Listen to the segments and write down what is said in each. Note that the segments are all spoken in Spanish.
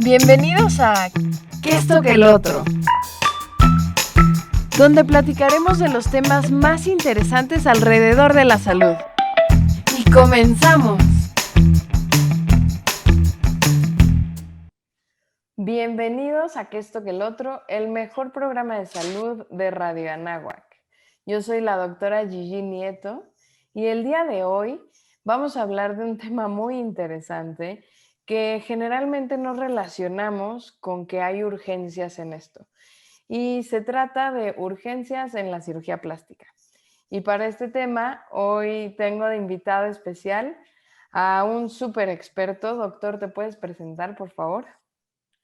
Bienvenidos a ¿Qué esto que el otro? Donde platicaremos de los temas más interesantes alrededor de la salud. ¡Y comenzamos! Bienvenidos a ¿Qué esto que el otro? El mejor programa de salud de Radio Anáhuac. Yo soy la doctora Gigi Nieto y el día de hoy vamos a hablar de un tema muy interesante que generalmente nos relacionamos con que hay urgencias en esto. Y se trata de urgencias en la cirugía plástica. Y para este tema, hoy tengo de invitado especial a un súper experto. Doctor, ¿te puedes presentar, por favor?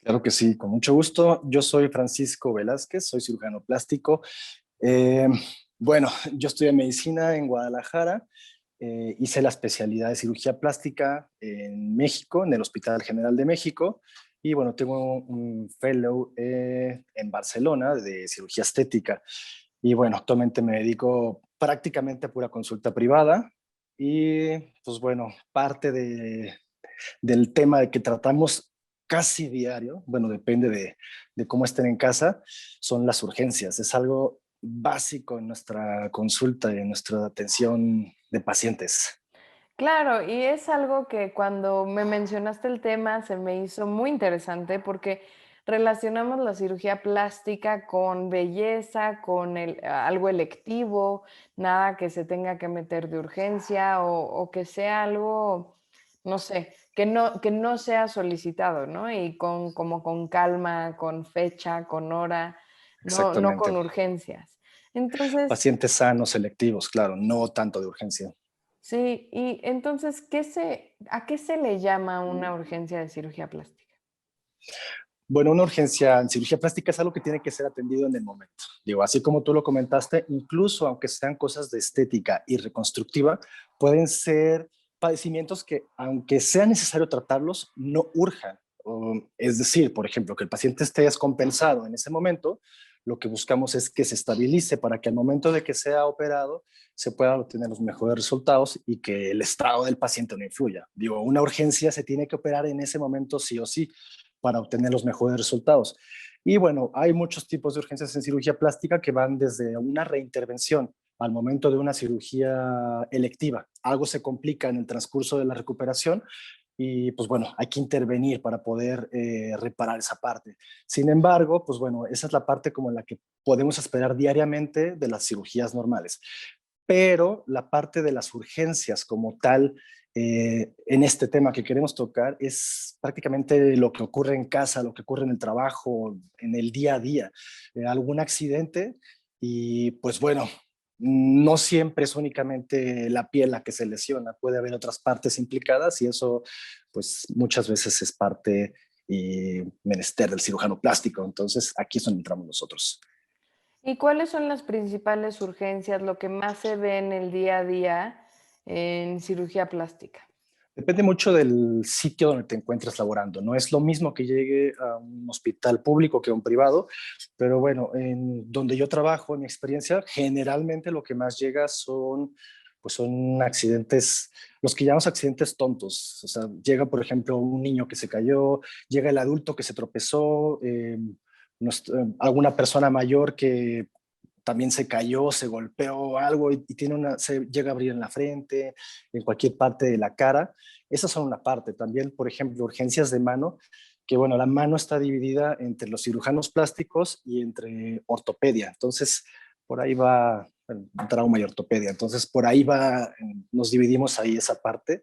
Claro que sí, con mucho gusto. Yo soy Francisco Velázquez, soy cirujano plástico. Eh, bueno, yo estudié medicina en Guadalajara, hice la especialidad de cirugía plástica en México, en el Hospital General de México, y bueno, tengo un fellow en Barcelona de cirugía estética. Y bueno, actualmente me dedico prácticamente a pura consulta privada y pues bueno, del tema de que tratamos casi diario, bueno, depende de cómo estén en casa, son las urgencias. Es algo básico en nuestra consulta y en nuestra atención de pacientes. Claro, y es algo que cuando me mencionaste el tema se me hizo muy interesante porque relacionamos la cirugía plástica con belleza, con algo electivo, nada que se tenga que meter de urgencia o que sea algo, no sé, que no sea solicitado, ¿no? Y como con calma, con fecha, con hora, no Exactamente. con urgencias. Entonces, Pacientes sanos, selectivos, claro, no tanto de urgencia. sí, y entonces, ¿a qué se le llama una urgencia de cirugía plástica? Bueno, una urgencia en cirugía plástica es algo que tiene que ser atendido en el momento. Digo, así como tú lo comentaste, incluso aunque sean cosas de estética y reconstructiva, pueden ser padecimientos que, aunque sea necesario tratarlos, no urjan. Es decir, por ejemplo, que el paciente esté descompensado en ese momento, lo que buscamos es que se estabilice para que al momento de que sea operado se puedan obtener los mejores resultados y que el estado del paciente no influya. Digo, una urgencia se tiene que operar en ese momento sí o sí para obtener los mejores resultados. Y bueno, hay muchos tipos de urgencias en cirugía plástica que van desde una reintervención al momento de una cirugía electiva. Algo se complica en el transcurso de la recuperación y pues bueno, hay que intervenir para poder reparar esa parte. Sin embargo, pues bueno, esa es la parte como la que podemos esperar diariamente de las cirugías normales. Pero la parte de las urgencias como tal, en este tema que queremos tocar, es prácticamente lo que ocurre en casa, lo que ocurre en el trabajo, en el día a día. Algún accidente y pues bueno, no siempre es únicamente la piel la que se lesiona, puede haber otras partes implicadas y eso pues muchas veces es parte y menester del cirujano plástico. Entonces aquí es donde entramos nosotros. ¿Y cuáles son las principales urgencias, lo que más se ve en el día a día en cirugía plástica? Depende mucho del sitio donde te encuentres laborando. No es lo mismo que llegue a un hospital público que a un privado, pero bueno, en donde yo trabajo, en mi experiencia, generalmente lo que más llega son accidentes, los que llamamos accidentes tontos. O sea, llega, por ejemplo, un niño que se cayó, llega el adulto que se tropezó, alguna persona mayor que también se cayó, se golpeó algo y se llega a abrir en la frente, en cualquier parte de la cara. Esas son una parte. También, por ejemplo, urgencias de mano, que bueno, la mano está dividida entre los cirujanos plásticos y entre ortopedia. Entonces, por ahí va trauma y ortopedia. Entonces, por ahí va, nos dividimos ahí esa parte.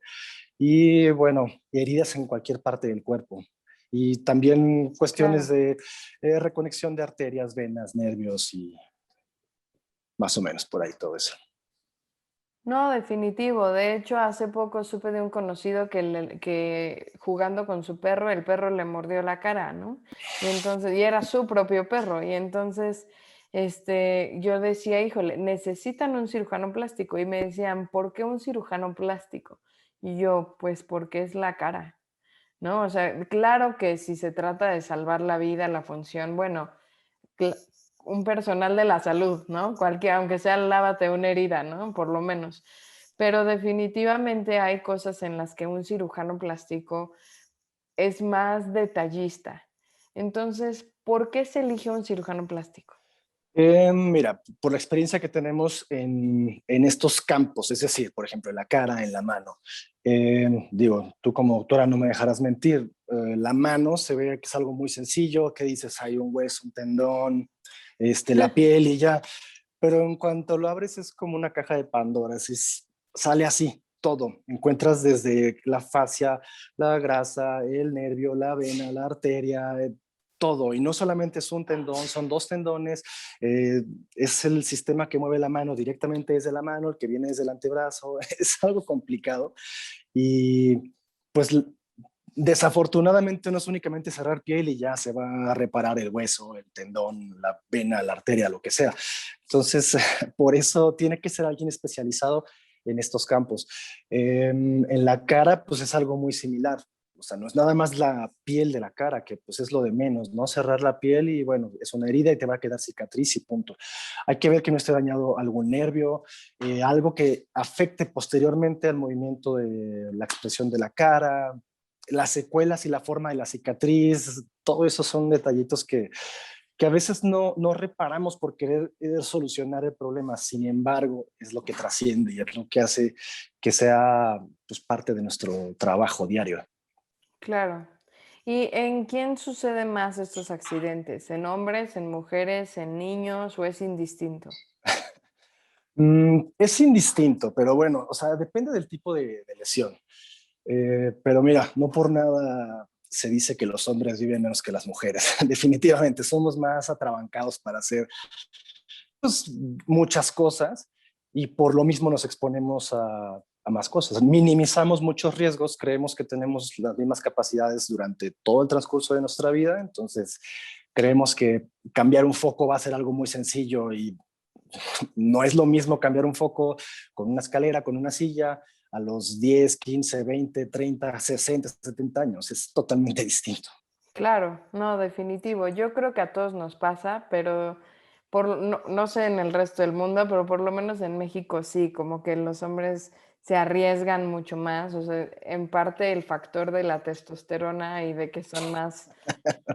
Y bueno, heridas en cualquier parte del cuerpo. Y también cuestiones Claro. de reconexión de arterias, venas, nervios y más o menos por ahí todo eso. No, definitivo. De hecho, hace poco supe de un conocido que jugando con su perro, el perro le mordió la cara, ¿no? Y era su propio perro. Y entonces, yo decía, híjole, necesitan un cirujano plástico. Y me decían, ¿por qué un cirujano plástico? Y yo, pues porque es la cara, ¿no? O sea, claro que si se trata de salvar la vida, la función, bueno, cla- un personal de la salud, ¿no? Cualquiera, aunque sea lávate una herida, ¿no? Por lo menos. Pero definitivamente hay cosas en las que un cirujano plástico es más detallista. Entonces, ¿por qué se elige un cirujano plástico? Mira, por la experiencia que tenemos en estos campos, es decir, por ejemplo, en la cara, en la mano. Digo, tú como doctora no me dejarás mentir, la mano se ve que es algo muy sencillo, que dices, hay un hueso, un tendón, la piel y ya, pero en cuanto lo abres es como una caja de Pandora, sale así. Todo, encuentras desde la fascia, la grasa, el nervio, la vena, la arteria, todo. Y no solamente es un tendón, son dos tendones, eh, es el sistema que mueve la mano directamente desde la mano, el que viene desde el antebrazo, es algo complicado. Y pues desafortunadamente no es únicamente cerrar piel y ya se va a reparar el hueso, el tendón, la vena, la arteria, lo que sea. Entonces, por eso tiene que ser alguien especializado en estos campos. En la cara, pues es algo muy similar. O sea, no es nada más la piel de la cara, que pues es lo de menos, ¿no? Cerrar la piel y bueno, es una herida y te va a quedar cicatriz y punto. Hay que ver que no esté dañado algún nervio, algo que afecte posteriormente al movimiento de la expresión de la cara, las secuelas y la forma de la cicatriz, todo eso son detallitos que a veces no reparamos por querer solucionar el problema. Sin embargo, es lo que trasciende y es lo que hace que sea pues, parte de nuestro trabajo diario. Claro. ¿Y en quién suceden más estos accidentes? ¿En hombres, en mujeres, en niños o es indistinto? Es indistinto, pero bueno, o sea, depende del tipo de lesión. Pero mira, no por nada se dice que los hombres viven menos que las mujeres. Definitivamente, somos más atrabancados para hacer pues, muchas cosas y por lo mismo nos exponemos a más cosas. Minimizamos muchos riesgos, creemos que tenemos las mismas capacidades durante todo el transcurso de nuestra vida, entonces creemos que cambiar un foco va a ser algo muy sencillo y no es lo mismo cambiar un foco con una escalera, con una silla, a los 10, 15, 20, 30, 60, 70 años. Es totalmente distinto. Claro, no, definitivo. Yo creo que a todos nos pasa, pero no sé en el resto del mundo, pero por lo menos en México sí, como que los hombres se arriesgan mucho más, o sea, en parte el factor de la testosterona y de que son más,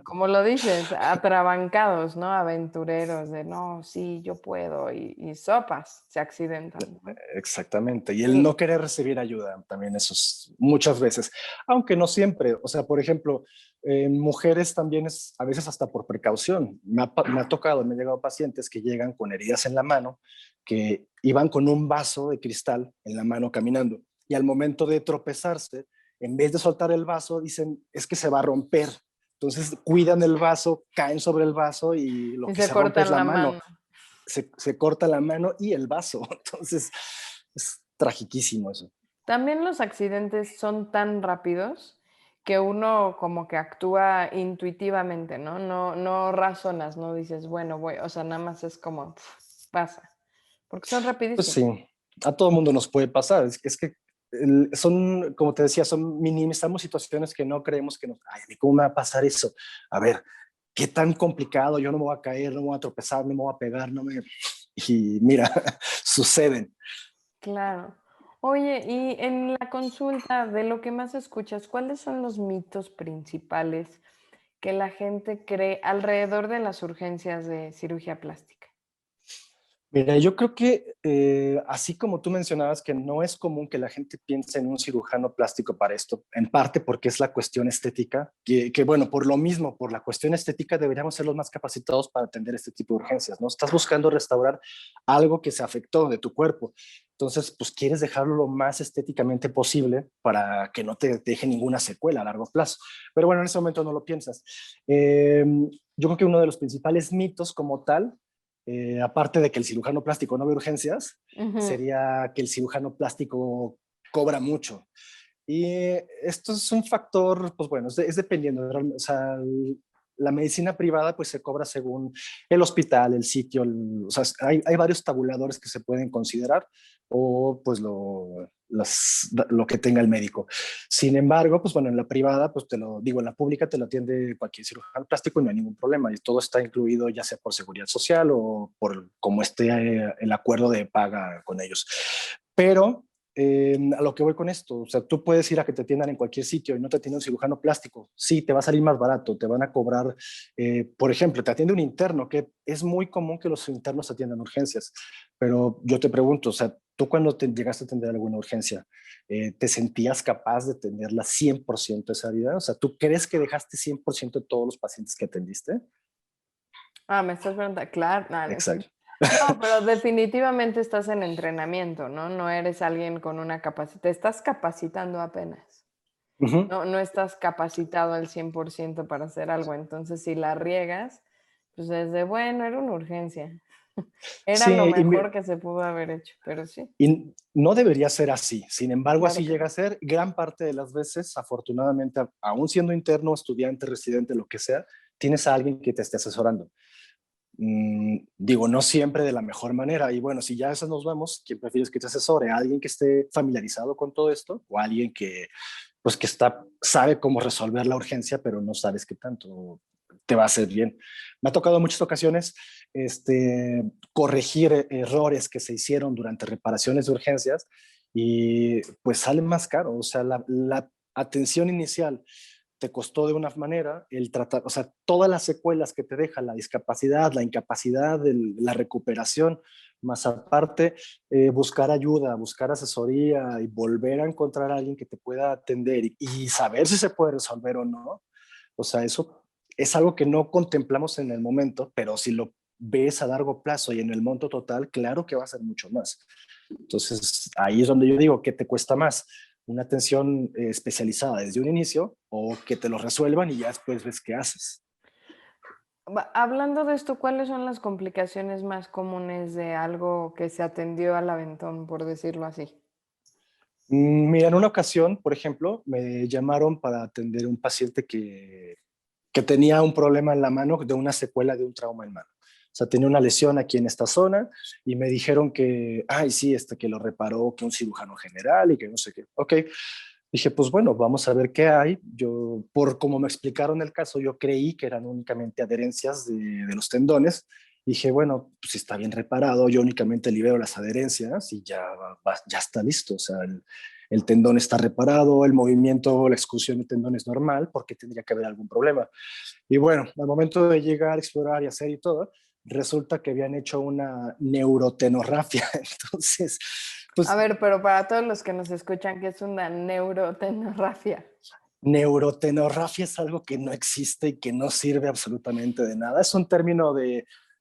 como lo dices, atrabancados, ¿no? Aventureros, de no, sí, yo puedo, y sopas, se accidentan, ¿no? Exactamente. Y el Y no querer recibir ayuda también eso es muchas veces, aunque no siempre. O sea, por ejemplo, en mujeres también es a veces hasta por precaución. Me ha tocado, me han llegado pacientes que llegan con heridas en la mano, que iban con un vaso de cristal en la mano caminando y al momento de tropezarse, en vez de soltar el vaso, dicen, es que se va a romper. Entonces cuidan el vaso, caen sobre el vaso y lo y que se se rompe es cortan la la mano. mano. Se corta la mano y el vaso. Entonces, es tragiquísimo eso. También los accidentes son tan rápidos que uno como que actúa intuitivamente, ¿no? No razonas, no dices, bueno, voy, o sea, nada más es como pasa, porque son Pues sí, rapidísimos. a todo mundo nos puede pasar. Es que son, como te decía, son minimizamos situaciones que no creemos que nos, ay, ¿cómo me va a pasar eso? A ver, qué tan complicado, yo no me voy a caer, no me voy a tropezar, no me voy a pegar, no me... Y mira, suceden. Claro. Oye, y en la consulta, de lo que más escuchas, ¿cuáles son los mitos principales que la gente cree alrededor de las urgencias de cirugía plástica? Mira, yo creo que así como tú mencionabas que no es común que la gente piense en un cirujano plástico para esto, en parte porque es la cuestión estética, que bueno, por lo mismo, por la cuestión estética deberíamos ser los más capacitados para atender este tipo de urgencias, ¿no? Estás buscando restaurar algo que se afectó de tu cuerpo, entonces pues quieres dejarlo lo más estéticamente posible para que no te deje ninguna secuela a largo plazo, pero bueno, en ese momento no lo piensas. Yo creo que uno de los principales mitos como tal aparte de que el cirujano plástico no ve urgencias, Ujú. sería que el cirujano plástico cobra mucho. Y esto es un factor, pues bueno, es dependiendo. O sea, la medicina privada pues se cobra según el hospital, el sitio, o sea, hay varios tabuladores que se pueden considerar o pues lo que tenga el médico. Sin embargo, pues bueno, en la privada, pues te lo digo, en la pública te lo atiende cualquier cirujano plástico y no hay ningún problema. Y todo está incluido ya sea por seguridad social o por como esté el acuerdo de paga con ellos. Pero a lo que voy con esto, o sea, tú puedes ir a que te atiendan en cualquier sitio y no te atiende un cirujano plástico. Sí, te va a salir más barato, te van a cobrar, por ejemplo, te atiende un interno, que es muy común que los internos atiendan urgencias, pero yo te pregunto, o sea, tú cuando te llegaste a atender alguna urgencia, ¿te sentías capaz de atenderla 100% esa vida? O sea, ¿tú crees que dejaste 100% de todos los pacientes que atendiste? Ah, me estás preguntando, claro, no, no es Exacto. cierto. No, pero definitivamente estás en entrenamiento, ¿no? No eres alguien con una capacidad, te estás capacitando apenas. Ujú. No, no estás capacitado al 100% para hacer algo. Entonces, si la riegas, pues es de, bueno, era una urgencia. Era lo Sí, mejor que se pudo haber hecho, pero sí, y no debería ser así. Sin embargo, claro así que llega no. a ser. Gran parte de las veces, afortunadamente, aún siendo interno, estudiante, residente, lo que sea, tienes a alguien que te esté asesorando. Digo, no siempre de la mejor manera. Y bueno, si ya a eso nos vamos, ¿quién prefieres que te asesore? ¿A alguien que esté familiarizado con todo esto o a alguien que, pues, que sabe cómo resolver la urgencia, pero no sabes qué tanto te va a hacer bien? Me ha tocado en muchas ocasiones corregir errores que se hicieron durante reparaciones de urgencias y pues sale más caro. O sea, la atención inicial te costó de una manera, el tratar, o sea, todas las secuelas que te deja la discapacidad, la incapacidad, la recuperación, más aparte, buscar ayuda, buscar asesoría y volver a encontrar a alguien que te pueda atender y saber si se puede resolver o no. O sea, eso es algo que no contemplamos en el momento, pero si lo ves a largo plazo y en el monto total, claro que va a ser mucho más. Entonces, ahí es donde yo digo que te cuesta más una atención especializada desde un inicio o que te lo resuelvan y ya después ves qué haces. Hablando de esto, ¿cuáles son las complicaciones más comunes de algo que se atendió al aventón, por decirlo así? Mira, en una ocasión, por ejemplo, me llamaron para atender a un paciente que tenía un problema en la mano de una secuela de un trauma en mano. O sea, tenía una lesión aquí en esta zona y me dijeron que, ay, sí, que lo reparó, que un cirujano general y que no sé qué. Ok, dije, pues bueno, vamos a ver qué hay. Yo, por como me explicaron el caso, yo creí que eran únicamente adherencias de los tendones. Dije, bueno, pues si está bien reparado, yo únicamente libero las adherencias y ya está listo. O sea, el tendón está reparado, el movimiento, la excursión de tendón es normal, porque tendría que haber algún problema. Y bueno, al momento de llegar, explorar y hacer y todo, resulta que habían hecho una neurotenorrafia. Entonces, A pues ver, pero para todos los que nos escuchan, ¿qué es una neurotenorrafia? neurotenorrafia es algo que no existe y que no sirve absolutamente de nada. Es un término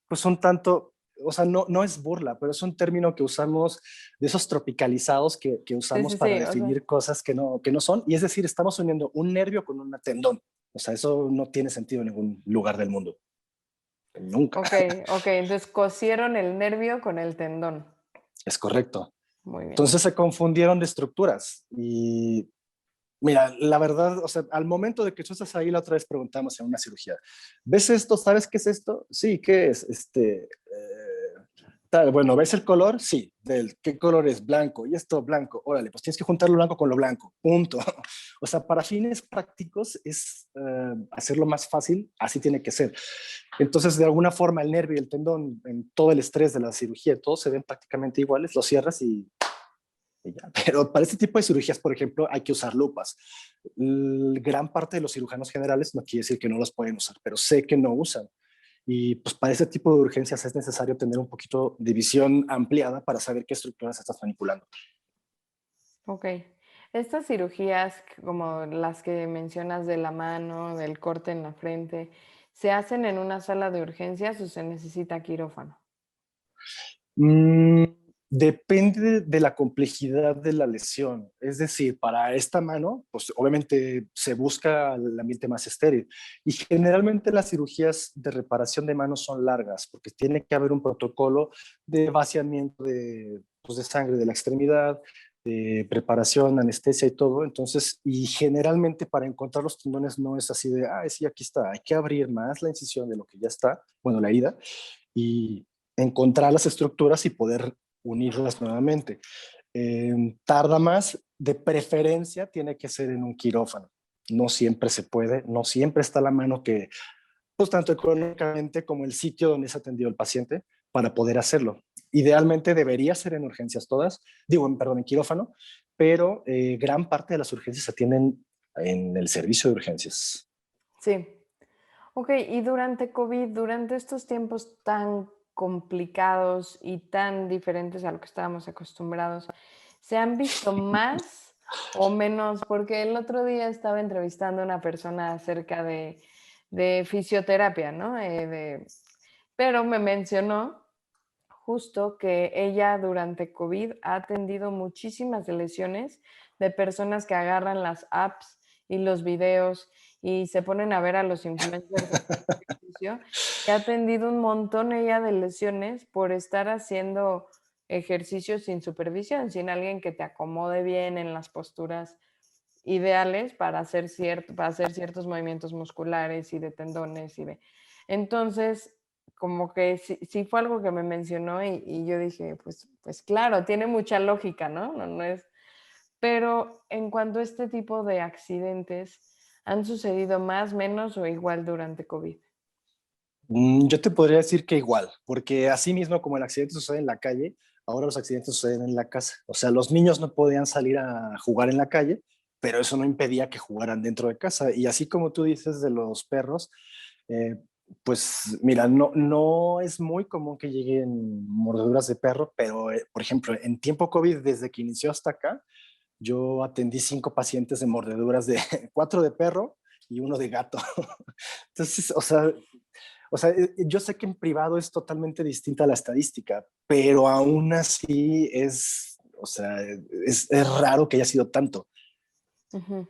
pues un tanto, o sea, no es burla, pero es un término que usamos de esos tropicalizados que Sí, usamos sí, para sí, o sea, definir cosas que no son. Y es decir, estamos uniendo un nervio con un tendón. O sea, eso no tiene sentido en ningún lugar del mundo. Nunca. ok, ok, entonces cosieron el nervio con el tendón. Es correcto. Muy bien. Entonces se confundieron de estructuras y mira, la verdad, o sea, al momento de que tú estás ahí, la otra vez preguntamos en una cirugía, ¿ves esto? ¿Sabes qué es esto? Sí, ¿qué es? Bueno, ¿ves el color? Sí. ¿Qué color es? Blanco. ¿Y esto blanco? Órale, pues tienes que juntar lo blanco con lo blanco. Punto. O sea, para fines prácticos es hacerlo más fácil, así tiene que ser. Entonces, de alguna forma, el nervio y el tendón, en todo el estrés de la cirugía, todos se ven prácticamente iguales, lo cierras y ya. Pero para este tipo de cirugías, por ejemplo, hay que usar lupas. Gran parte de los cirujanos generales no quiere decir que no los pueden usar, pero sé que no usan. Y pues para este tipo de urgencias es necesario tener un poquito de visión ampliada para saber qué estructuras estás manipulando. Ok. Estas cirugías, como las que mencionas de la mano, del corte en la frente, ¿se hacen en una sala de urgencias o se necesita quirófano? Mm, Depende de la complejidad de la lesión. Es decir, para esta mano, pues obviamente se busca el ambiente más estéril. Y generalmente las cirugías de reparación de manos son largas porque tiene que haber un protocolo de vaciamiento pues de sangre de la extremidad, de preparación, anestesia y todo. Entonces, y generalmente para encontrar los tendones no es así de, ah, sí, aquí está. Hay que abrir más la incisión de lo que ya está, bueno, la herida, y encontrar las estructuras y poder unirlas nuevamente. Tarda más, de preferencia tiene que ser en un quirófano. No siempre se puede, no siempre está a la mano pues tanto económicamente como el sitio donde se atendió el paciente para poder hacerlo. idealmente debería ser en urgencias todas, perdón, en quirófano, pero gran parte de las urgencias se atienden en el servicio de urgencias. Sí. Ok, y durante COVID, durante estos tiempos tan complicados y tan diferentes a lo que estábamos acostumbrados, ¿se han visto más o menos? Porque el otro día estaba entrevistando a una persona acerca de fisioterapia, ¿no? Pero me mencionó justo que ella durante COVID ha atendido muchísimas lesiones de personas que agarran las apps y los videos y se ponen a ver a los influencers haciendo ejercicio, y ha atendido un montón ella de lesiones por estar haciendo ejercicio sin supervisión, sin alguien que te acomode bien en las posturas ideales para hacer ciertos movimientos musculares y de tendones y de... Entonces, como que sí fue algo que me mencionó y yo dije, pues claro, tiene mucha lógica, ¿no? No es... Pero en cuanto a este tipo de accidentes, ¿han sucedido más, menos o igual durante COVID? Yo te podría decir que igual, porque así mismo como el accidente sucede en la calle, ahora los accidentes suceden en la casa. O sea, los niños no podían salir a jugar en la calle, pero eso no impedía que jugaran dentro de casa. Y así como tú dices de los perros, eh, pues mira, no es muy común que lleguen mordeduras de perro, pero por ejemplo, en tiempo COVID, desde que inició hasta acá, yo atendí 5 pacientes de mordeduras de 4 de perro y uno de gato. Entonces, o sea, yo sé que en privado es totalmente distinta la estadística, pero aún así o sea, es raro que haya sido tanto. Ujú.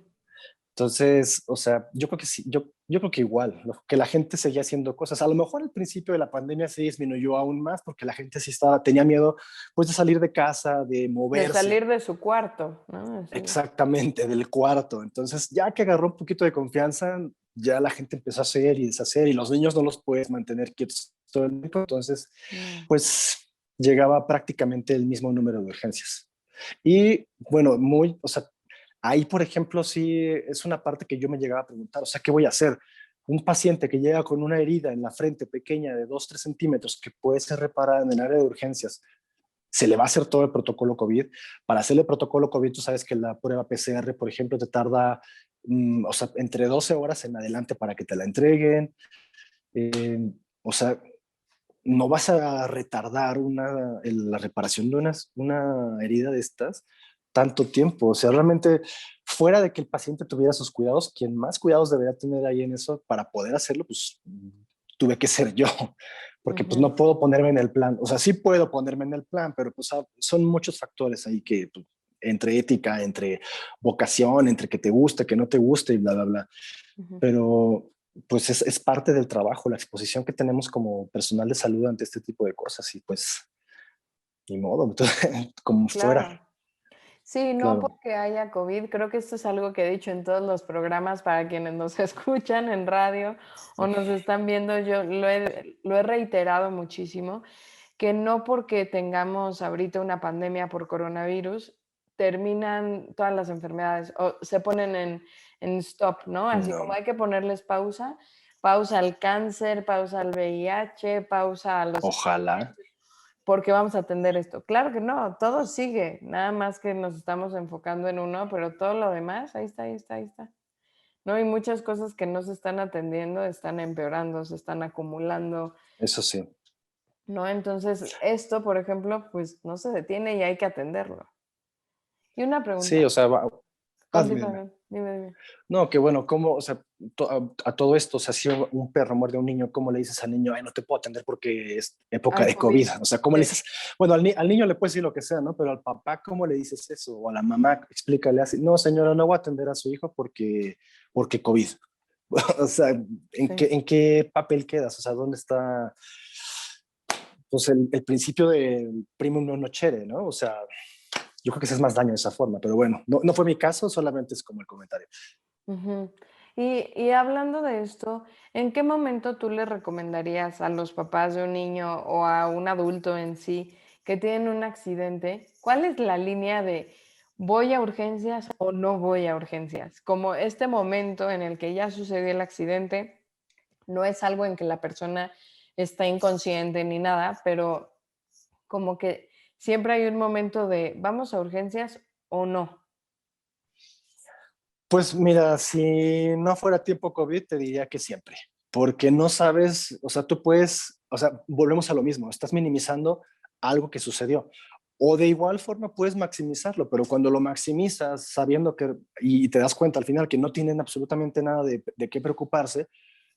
Entonces, o sea, yo creo que sí, yo creo que igual, ¿no? Que la gente seguía haciendo cosas. A lo mejor al principio de la pandemia se disminuyó aún más porque la gente sí tenía miedo, pues, de salir de casa, de De moverse. salir de su cuarto, ¿no? Así. Exactamente, del cuarto. Entonces, ya que agarró un poquito de confianza, ya la gente empezó a hacer y deshacer y los niños no los puedes mantener quietos todo el tiempo. Entonces, No. pues llegaba prácticamente el mismo número de urgencias. Y bueno, o sea, ahí, por ejemplo, sí es una parte que yo me llegaba a preguntar, o sea, ¿qué voy a hacer? Un paciente que llega con una herida en la frente pequeña de 2 3 centímetros que puede ser reparada en el área de urgencias, se le va a hacer todo el protocolo COVID. Para hacerle el protocolo COVID, tú sabes que la prueba PCR, por ejemplo, te tarda, o sea, entre 12 horas en adelante para que te la entreguen. O sea, no vas a retardar la reparación de una herida de estas tanto tiempo. O sea, realmente, fuera de que el paciente tuviera sus cuidados, quien más cuidados debería tener ahí en eso para poder hacerlo, pues tuve que ser yo, porque pues Ujú. no puedo ponerme en el plan. O sea, sí puedo ponerme en el plan, pero pues son muchos factores ahí que pues, entre ética, entre vocación, entre que te guste, que no te guste y bla, bla, bla. Ujú. Pero pues es parte del trabajo, la exposición que tenemos como personal de salud ante este tipo de cosas y pues ni modo, entonces, como fuera, Claro. Sí, no claro. porque haya COVID, creo que esto es algo que he dicho en todos los programas para quienes nos escuchan en radio o nos están viendo, yo lo he reiterado muchísimo, que no porque tengamos ahorita una pandemia por coronavirus, terminan todas las enfermedades o se ponen en stop, ¿no? Así como No, hay que ponerles pausa, pausa al cáncer, pausa al VIH, pausa a los ojalá. porque vamos a atender esto. Claro que no, todo sigue, nada más que nos estamos enfocando en uno, pero todo lo demás, ahí está, ahí está, ahí está. No, hay muchas cosas que no se están atendiendo, están empeorando, se están acumulando, Eso sí. ¿no? Entonces, esto, por ejemplo, pues no se detiene y hay que atenderlo. Y una Sí, o pregunta, sea, dime, continúa, dime. dime, dime. No, que bueno, ¿cómo, o sea, a todo esto, o sea, si un perro muerde a un niño, ¿cómo le dices al niño, ay, no te puedo atender porque es época Hay de COVID? COVID. O sea, ¿cómo le Sí. dices? Bueno, al niño le puedes decir lo que sea, ¿no? Pero al papá, ¿cómo le dices eso? O a la mamá, explícale así, no, señora, no voy a atender a su hijo porque COVID. O sea, Sí. en qué papel quedas? O sea, ¿dónde está pues el principio del primum non nocere, ¿no? O sea, yo creo que haces más daño de esa forma, pero bueno, no fue mi caso, solamente es como el comentario. Ujú. Y hablando de esto, ¿en qué momento tú le recomendarías a los papás de un niño o a un adulto en sí que tienen un accidente? ¿Cuál es la línea de voy a urgencias o no voy a urgencias? Como este momento en el que ya sucedió el accidente, no es algo en que la persona está inconsciente ni nada, pero como que siempre hay un momento de vamos a urgencias o no. Pues mira, si no fuera tiempo COVID, te diría que siempre, porque no sabes, o sea, tú puedes, o sea, volvemos a lo mismo, estás minimizando algo que sucedió. O de igual forma puedes maximizarlo, pero cuando lo maximizas sabiendo que, y te das cuenta al final que no tienen absolutamente nada de qué preocuparse,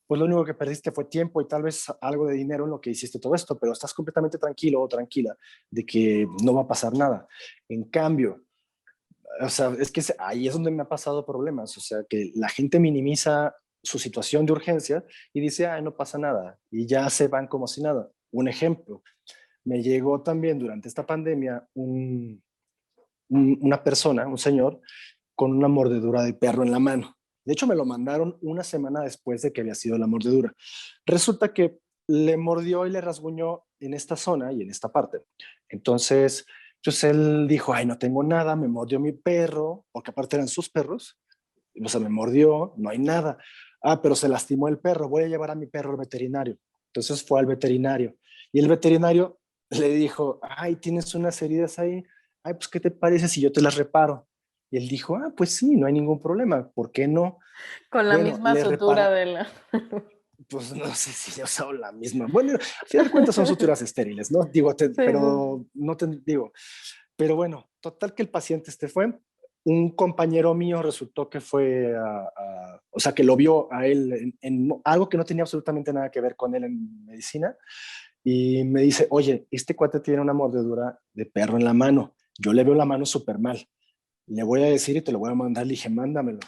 pues lo único que perdiste fue tiempo y tal vez algo de dinero en lo que hiciste todo esto, pero estás completamente tranquilo o tranquila de que no va a pasar nada. En cambio, o sea, es que ahí es donde me ha pasado problemas, o sea, que la gente minimiza su situación de urgencia y dice, ay, no pasa nada, y ya se van como si nada. Un ejemplo, me llegó también durante esta pandemia una persona, un señor, con una mordedura de perro en la mano. De hecho, me lo mandaron una semana después de que había sido la mordedura. Resulta que le mordió y le rasguñó en esta zona y en esta parte. Entonces, pues él dijo, ay, no tengo nada, me mordió mi perro, porque aparte eran sus perros, o sea, me mordió, no hay nada. Ah, pero se lastimó el perro, voy a llevar a mi perro al veterinario. Entonces fue al veterinario y el veterinario le dijo, ay, tienes unas heridas ahí, ay, pues, ¿qué te parece si yo te las reparo? Y él dijo, ah, pues sí, no hay ningún problema, ¿por qué no? Con la Bueno, misma le sutura repara, de la... pues no sé si yo usado la misma. Bueno, al final de cuentas son suturas estériles, ¿no? Digo, Sí, sí, sí. pero no te digo, pero bueno, total que el paciente fue. Un compañero mío resultó que fue, o sea, que lo vio a él en algo que no tenía absolutamente nada que ver con él en medicina y me dice, oye, este cuate tiene una mordedura de perro en la mano. Yo le veo la mano súper mal. Le voy a decir y te lo voy a mandar. Le dije, mándamelo.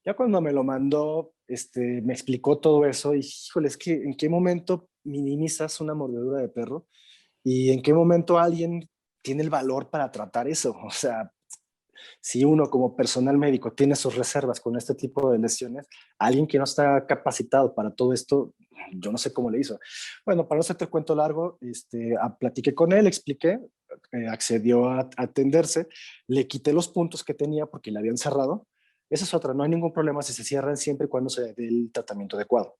Ya cuando me lo mandó, me explicó todo eso y, híjole, es que en qué momento minimizas una mordedura de perro y en qué momento alguien tiene el valor para tratar eso. O sea, si uno como personal médico tiene sus reservas con este tipo de lesiones, alguien que no está capacitado para todo esto, yo no sé cómo le hizo. Bueno, para no hacerte el cuento largo, platiqué con él, expliqué, accedió a atenderse, le quité los puntos que tenía porque le habían cerrado. Esa es otra, no hay ningún problema si se cierran siempre y cuando se dé el tratamiento adecuado,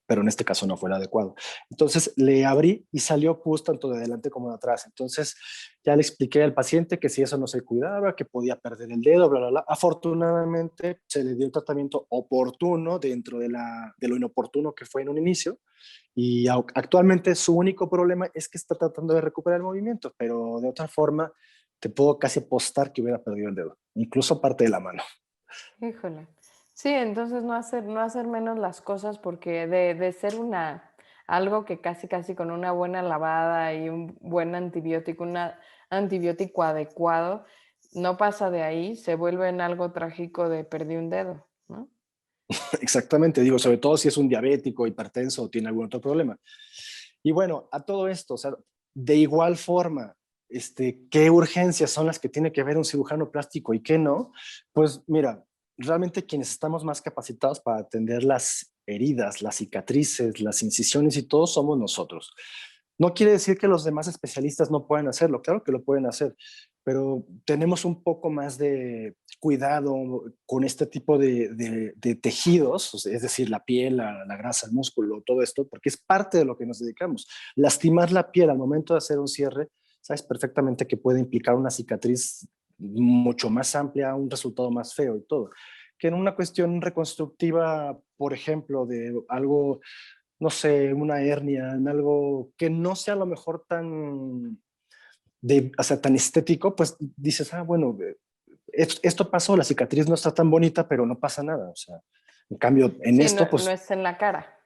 pero en este caso no fue el adecuado. Entonces le abrí y salió pus tanto de adelante como de atrás. Entonces ya le expliqué al paciente que si eso no se cuidaba, que podía perder el dedo, bla, bla, bla. Afortunadamente se le dio el tratamiento oportuno dentro de lo inoportuno que fue en un inicio y actualmente su único problema es que está tratando de recuperar el movimiento, pero de otra forma te puedo casi apostar que hubiera perdido el dedo, incluso parte de la mano. Híjole. Sí, entonces no hacer menos las cosas porque de ser una algo que casi, casi con una buena lavada y un buen antibiótico, un antibiótico adecuado, no pasa de ahí, se vuelve en algo trágico de perdí un dedo, ¿no? Exactamente, digo, sobre todo si es un diabético, hipertenso o tiene algún otro problema. Y bueno, a todo esto, o sea, de igual forma, qué urgencias son las que tiene que ver un cirujano plástico y qué no, pues mira, realmente quienes estamos más capacitados para atender las heridas, las cicatrices, las incisiones y todo somos nosotros. No quiere decir que los demás especialistas no puedan hacerlo, claro que lo pueden hacer, pero tenemos un poco más de cuidado con este tipo de tejidos, o sea, es decir, la piel, la grasa, el músculo, todo esto, porque es parte de lo que nos dedicamos. Lastimar la piel al momento de hacer un cierre, sabes perfectamente que puede implicar una cicatriz mucho más amplia, un resultado más feo y todo. Que en una cuestión reconstructiva, por ejemplo, de algo, no sé, una hernia, en algo que no sea a lo mejor o sea, tan estético, pues dices, ah, bueno, esto pasó, la cicatriz no está tan bonita, pero no pasa nada. O sea, en cambio, en Sí, no, esto, no pues es en la cara.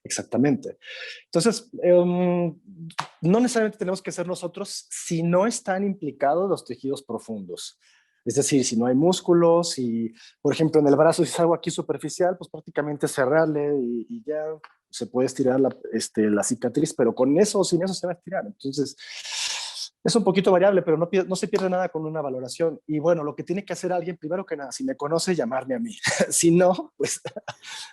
exactamente. Entonces, no necesariamente tenemos que ser nosotros si no están implicados los tejidos profundos. Es decir, si no hay músculos y, por ejemplo, en el brazo, si es algo aquí superficial, pues prácticamente cerrarle y ya se puede estirar la cicatriz, pero con eso o sin eso se va a estirar. Entonces, es un poquito variable, pero no se pierde nada con una valoración. Y bueno, lo que tiene que hacer alguien, primero que nada, si me conoce, llamarme a mí. Si no, pues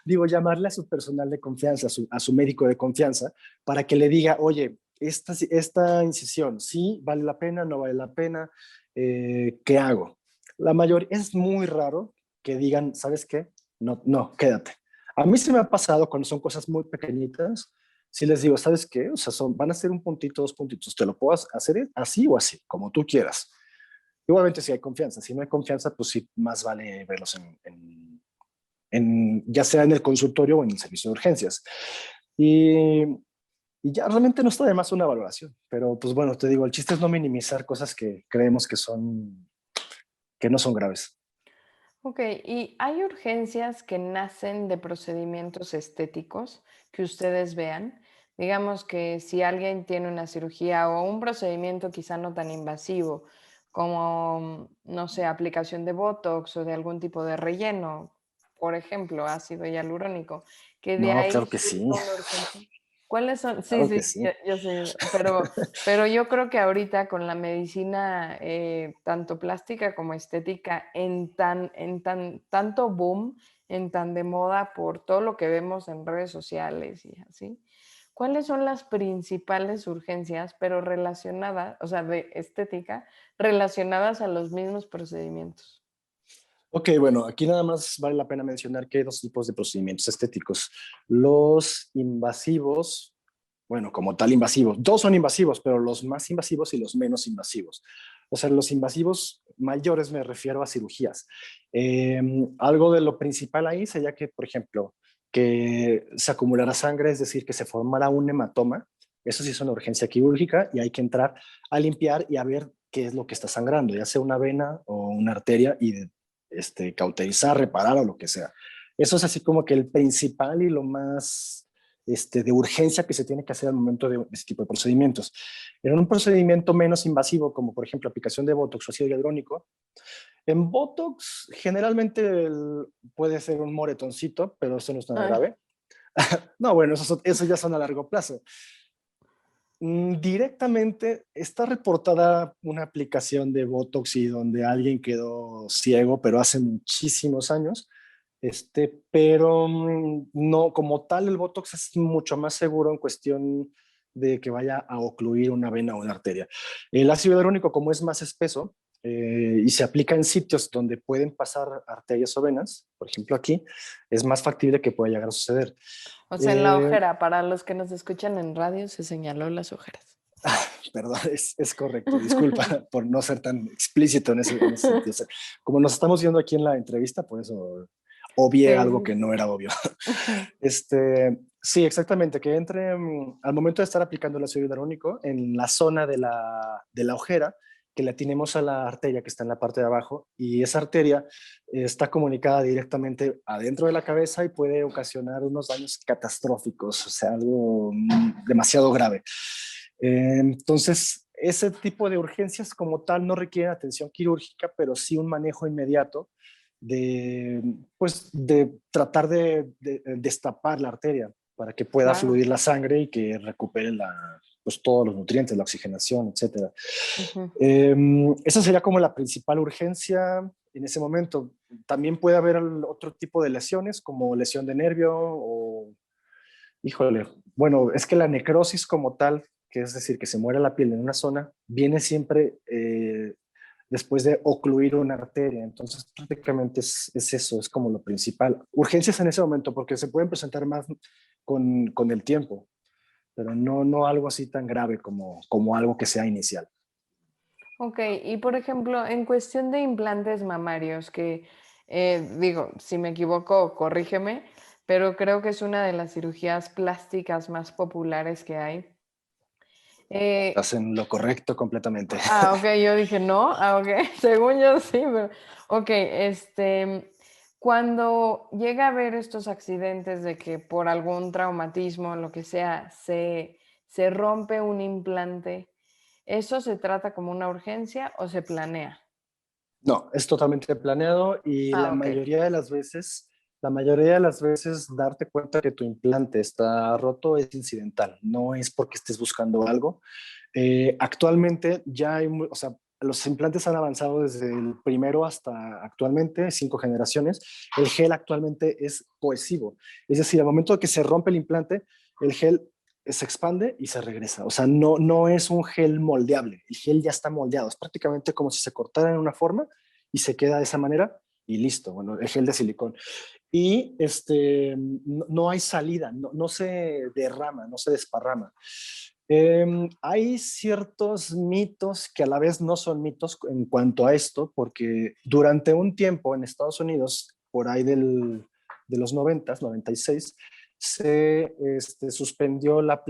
digo, llamarle a su personal de confianza, a su médico de confianza, para que le diga, oye, esta incisión, ¿sí vale la pena, no vale la pena? ¿Qué hago? La mayoría, es muy raro que digan, ¿sabes qué? No, no, quédate. A mí se me ha pasado cuando son cosas muy pequeñitas, si les digo, ¿sabes qué? O sea, van a ser un puntito, dos puntitos, te lo puedo hacer así o así, como tú quieras. Igualmente si hay confianza, si no hay confianza, pues sí, más vale verlos ya sea en el consultorio o en el servicio de urgencias. Y, y ya realmente no está de más una valoración, pero pues bueno, te digo, el chiste es no minimizar cosas que creemos que no son graves. Ok, ¿y hay urgencias que nacen de procedimientos estéticos que ustedes vean? Digamos que si alguien tiene una cirugía o un procedimiento quizá no tan invasivo, como, no sé, aplicación de Botox o de algún tipo de relleno, por ejemplo, ácido hialurónico, que de No, ahí claro que surja sí, una urgencia. ¿Cuáles son? Sí, claro sí, que sí. yo sé, pero yo creo que ahorita con la medicina, tanto plástica como estética, tanto boom, en tan de moda por todo lo que vemos en redes sociales y así, ¿cuáles son las principales urgencias, pero relacionadas, o sea, de estética, relacionadas a los mismos procedimientos? Ok, bueno, aquí nada más vale la pena mencionar que hay dos tipos de procedimientos estéticos. Los invasivos, bueno, como tal invasivos, dos son invasivos, pero los más invasivos y los menos invasivos. O sea, los invasivos mayores me refiero a cirugías. Eh, Algo de lo principal ahí sería que, por ejemplo, que se acumulara sangre, es decir, que se formara un hematoma. Eso sí es una urgencia quirúrgica y hay que entrar a limpiar y a ver qué es lo que está sangrando, ya sea una vena o una arteria, y cauterizar, reparar o lo que sea. Eso es así como que el principal y lo más de urgencia que se tiene que hacer al momento de ese tipo de procedimientos. En un procedimiento menos invasivo, como por ejemplo aplicación de Botox o ácido hialurónico, en Botox generalmente puede ser un moretoncito, pero eso no es nada Ay, grave. No, bueno, eso ya son a largo plazo. Directamente está reportada una aplicación de Botox y donde alguien quedó ciego, pero hace muchísimos años. Pero no, como tal, el Botox es mucho más seguro en cuestión de que vaya a ocluir una vena o una arteria. El ácido hialurónico, como es más espeso y se aplica en sitios donde pueden pasar arterias o venas, por ejemplo aquí, es más factible que pueda llegar a suceder. o sea, en la Eh, ojera, para los que nos escuchan en radio, se señaló las ojeras. Perdón, es correcto. Disculpa por no ser tan explícito en ese sentido. O sea, como nos estamos viendo aquí en la entrevista, por eso obvié Sí, algo sí, que no sí. era obvio. Sí, exactamente, que entre al momento de estar aplicando el ácido hialurónico en la zona de la ojera, que la tenemos a la arteria que está en la parte de abajo, y esa arteria está comunicada directamente adentro de la cabeza y puede ocasionar unos daños catastróficos, o sea, algo demasiado grave. Entonces, ese tipo de urgencias como tal no requieren atención quirúrgica, pero sí un manejo inmediato de, pues, de tratar de destapar la arteria para que pueda Claro. fluir la sangre y que recupere pues, todos los nutrientes, la oxigenación, etcétera. Ujú. Esa sería como la principal urgencia en ese momento. También puede haber otro tipo de lesiones, como lesión de nervio o, híjole, bueno, es que la necrosis como tal, que es decir, que se muere la piel en una zona, viene siempre después de ocluir una arteria. Entonces, prácticamente es eso, es como lo principal. Urgencias en ese momento, porque se pueden presentar más con el tiempo, pero no algo así tan grave como algo que sea inicial. Ok, y por ejemplo, en cuestión de implantes mamarios, que digo, si me equivoco, corrígeme, pero creo que es una de las cirugías plásticas más populares que hay. Eh, Hacen lo correcto completamente. ok, yo dije no, ok, según yo sí, pero ok, cuando llega a haber estos accidentes de que por algún traumatismo, lo que sea, se rompe un implante, ¿eso se trata como una urgencia o se planea? No, es totalmente planeado y Ah, ok. la mayoría de las veces darte cuenta que tu implante está roto es incidental, no es porque estés buscando algo. Actualmente ya hay, o sea, los implantes han avanzado desde el primero hasta actualmente, 5 generaciones. El gel actualmente es cohesivo, es decir, al momento de que se rompe el implante, el gel se expande y se regresa. O sea, no es un gel moldeable, el gel ya está moldeado, es prácticamente como si se cortara en una forma y se queda de esa manera y listo. Bueno, el gel de silicón. y no hay salida, no se derrama, no se desparrama. Hay ciertos mitos que a la vez no son mitos en cuanto a esto, porque durante un tiempo en Estados Unidos, por ahí de los 90, 96, se suspendió la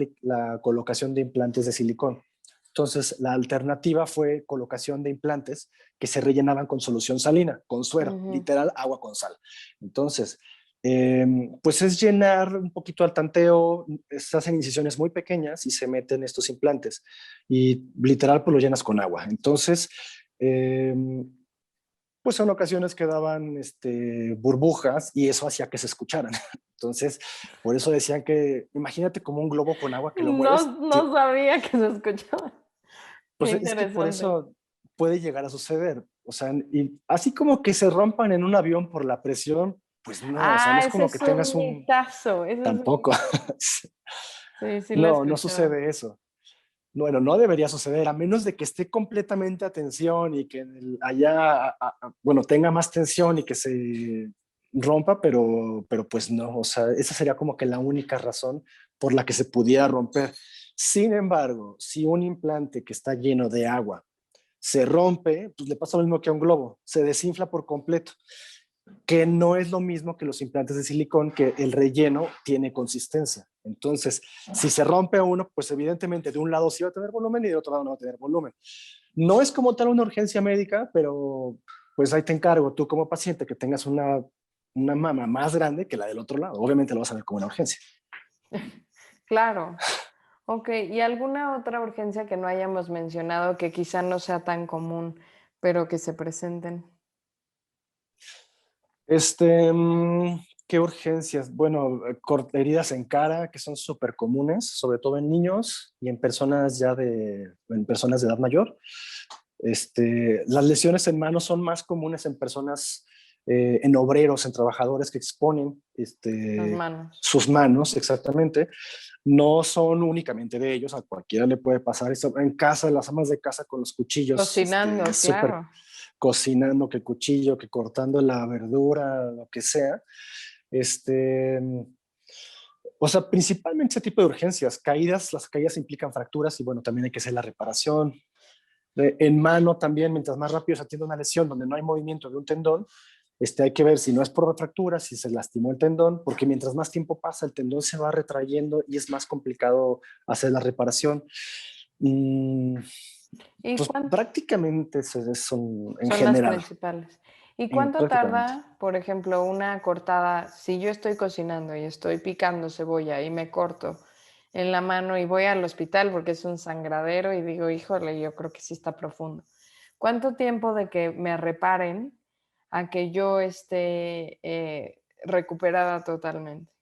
colocación de implantes de silicón. Entonces, la alternativa fue colocación de implantes que se rellenaban con solución salina, con suero, Ujú. literal agua con sal. Entonces, pues es llenar un poquito al tanteo, se hacen incisiones muy pequeñas y se meten estos implantes y literal pues lo llenas con agua. Entonces, eh, pues en ocasiones quedaban burbujas y eso hacía que se escucharan. Entonces, por eso decían que, imagínate como un globo con agua que lo No, mueves, no sabía que se escuchaba. Qué pues es que por interesante. eso puede llegar a suceder. O sea, y así como que se rompan en un avión por la presión, pues no, o sea, no Ah, es ese como que es un tengas un, mitazo. tampoco. Sí, sí lo he No, no escuchado. sucede eso. Bueno, no debería suceder, a menos de que esté completamente a tensión y que bueno, tenga más tensión y que se rompa, pero pues no, o sea, esa sería como que la única razón por la que se pudiera romper. Sin embargo, si un implante que está lleno de agua se rompe, pues le pasa lo mismo que a un globo, se desinfla por completo, que no es lo mismo que los implantes de silicón, que el relleno tiene consistencia. Entonces, si se rompe uno, pues evidentemente de un lado sí va a tener volumen y de otro lado no va a tener volumen. No es como tal una urgencia médica, pero pues ahí te encargo, tú como paciente, que tengas una mama más grande que la del otro lado. Obviamente lo vas a ver como una urgencia. Claro. Ok, ¿y alguna otra urgencia que no hayamos mencionado que quizá no sea tan común, pero que se presenten? ¿Qué urgencias? Bueno, heridas en cara que son súper comunes, sobre todo en niños y en en personas de edad mayor. Las lesiones en manos son más comunes en personas, en obreros, en trabajadores que exponen Las manos. sus manos, exactamente. No son únicamente de ellos, a cualquiera le puede pasar eso. En casa, las amas de casa con los cuchillos, Cocinando, súper claro. cocinando, que cuchillo, que cortando la verdura, lo que sea. Este, o sea, principalmente ese tipo de urgencias, caídas, las caídas implican fracturas y bueno, también hay que hacer la reparación. En mano también, mientras más rápido se atiende una lesión donde no hay movimiento de un tendón, hay que ver si no es por fractura, si se lastimó el tendón, porque mientras más tiempo pasa, el tendón se va retrayendo y es más complicado hacer la reparación. Mm, ¿Y pues cuánto? prácticamente son en Son las general, principales. ¿Y cuánto prácticamente. tarda, por ejemplo, una cortada? Si yo estoy cocinando y estoy picando cebolla y me corto en la mano y voy al hospital porque es un sangradero y digo, híjole, yo creo que sí está profundo. ¿Cuánto tiempo de que me reparen a que yo esté recuperada totalmente?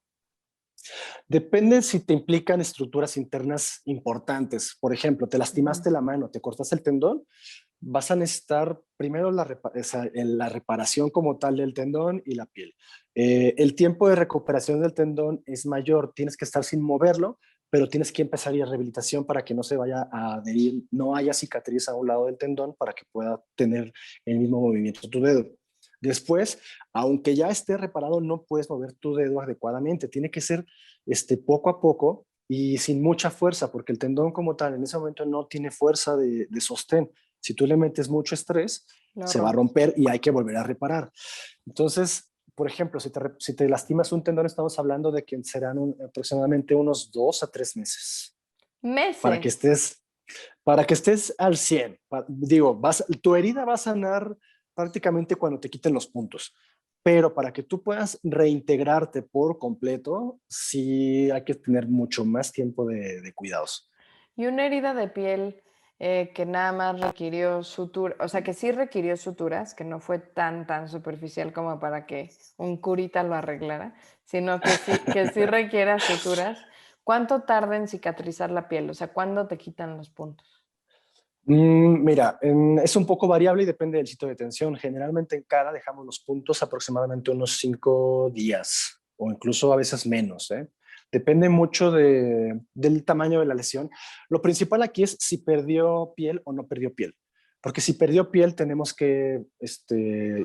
Depende si te implican estructuras internas importantes. Por ejemplo, te Ujú. lastimaste la mano, te cortaste el tendón, vas a necesitar primero la reparación como tal del tendón y la piel. El tiempo de recuperación del tendón es mayor, tienes que estar sin moverlo, pero tienes que empezar a rehabilitación para que no se vaya a adherir, no haya cicatriz a un lado del tendón para que pueda tener el mismo movimiento tu dedo. Después, aunque ya esté reparado, no puedes mover tu dedo adecuadamente. Tiene que ser poco a poco y sin mucha fuerza, porque el tendón como tal en ese momento no tiene fuerza de sostén. Si tú le metes mucho estrés, Lo se va a rompes. romper y hay que volver a reparar. Entonces, por ejemplo, si te lastimas un tendón, estamos hablando de que serán aproximadamente unos 2 a 3 meses para que Meses. estés, para que estés al 100. Digo, tu herida va a sanar prácticamente cuando te quiten los puntos. Pero para que tú puedas reintegrarte por completo, sí hay que tener mucho más tiempo de cuidados. Y una herida de piel que nada más requirió sutura, o sea, que sí requirió suturas, que no fue tan superficial como para que un curita lo arreglara, sino que sí requiera suturas. ¿Cuánto tarda en cicatrizar la piel? O sea, ¿cuándo te quitan los puntos? Mira, es un poco variable y depende del sitio de tensión. Generalmente en cara dejamos los puntos aproximadamente unos 5 días o incluso a veces menos, ¿eh? Depende mucho del tamaño de la lesión. Lo principal aquí es si perdió piel o no perdió piel, porque si perdió piel tenemos que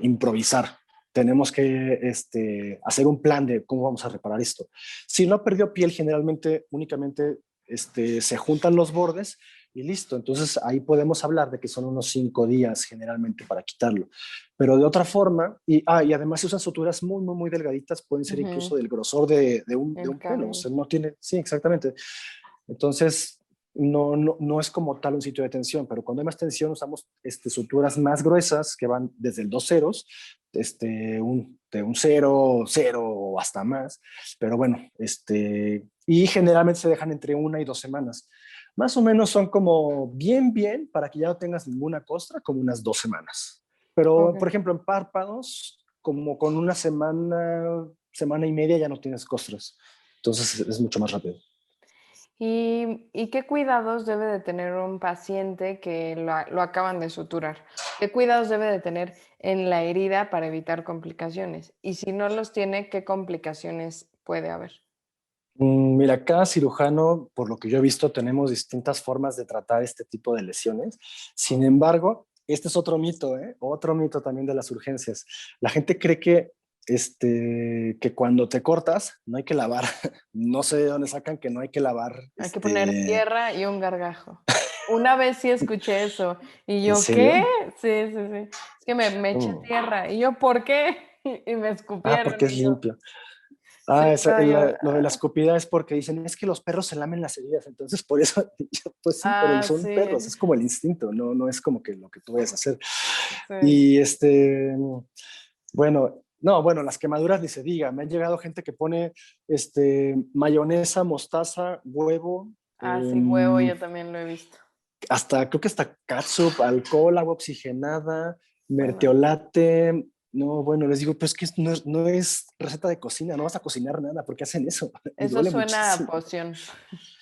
improvisar. tenemos que hacer un plan de cómo vamos a reparar esto. Si no perdió piel, generalmente únicamente se juntan los bordes y listo. Entonces ahí podemos hablar de que son unos 5 días generalmente para quitarlo. Pero de otra forma, y además se usan suturas muy, muy, muy delgaditas, pueden ser incluso del grosor de El un pelo. O cabello. sea, no tiene, sí, exactamente. Entonces, no es como tal un sitio de tensión, pero cuando hay más tensión usamos suturas más gruesas que van desde el 2 ceros, de un 0, 0 o hasta más, pero bueno, y generalmente se dejan entre 1 y 2 semanas. Más o menos son como bien, bien, para que ya no tengas ninguna costra, como unas 2 semanas. Pero, por Ok. ejemplo, en párpados, como con una semana, semana y media ya no tienes costras. Entonces es mucho más rápido. ¿Y qué cuidados debe de tener un paciente que lo acaban de suturar? ¿Qué cuidados debe de tener en la herida para evitar complicaciones? Y si no los tiene, ¿qué complicaciones puede haber? Mira, cada cirujano, por lo que yo he visto, tenemos distintas formas de tratar este tipo de lesiones. Sin embargo, este es otro mito, ¿eh? Otro mito también de las urgencias. La gente cree que cuando te cortas no hay que lavar. No sé de dónde sacan que no hay que lavar. Hay que poner tierra y un gargajo. Una vez sí escuché eso, y ¿En yo, ¿qué? serio? Sí, sí, sí. Es que me eché Mm. tierra, y yo, ¿por qué? Y me escupieron, Porque es y yo, limpio. sí, no, yo, Lo de la escupida es porque dicen, es que los perros se lamen las heridas, entonces por eso, pues sí, pero son perros, sí, es como el instinto, no es como que lo que tú vayas a hacer. sí. Y bueno, no, bueno, las quemaduras ni se diga, me ha llegado gente que pone mayonesa, mostaza, huevo, Sí, huevo, yo también lo he visto. creo que hasta catsup, alcohol, agua oxigenada, Bueno, mertiolate. No, bueno, les digo, pues que no es receta de cocina, no vas a cocinar nada, ¿por qué hacen eso? Y eso duele suena a muchísimo. poción.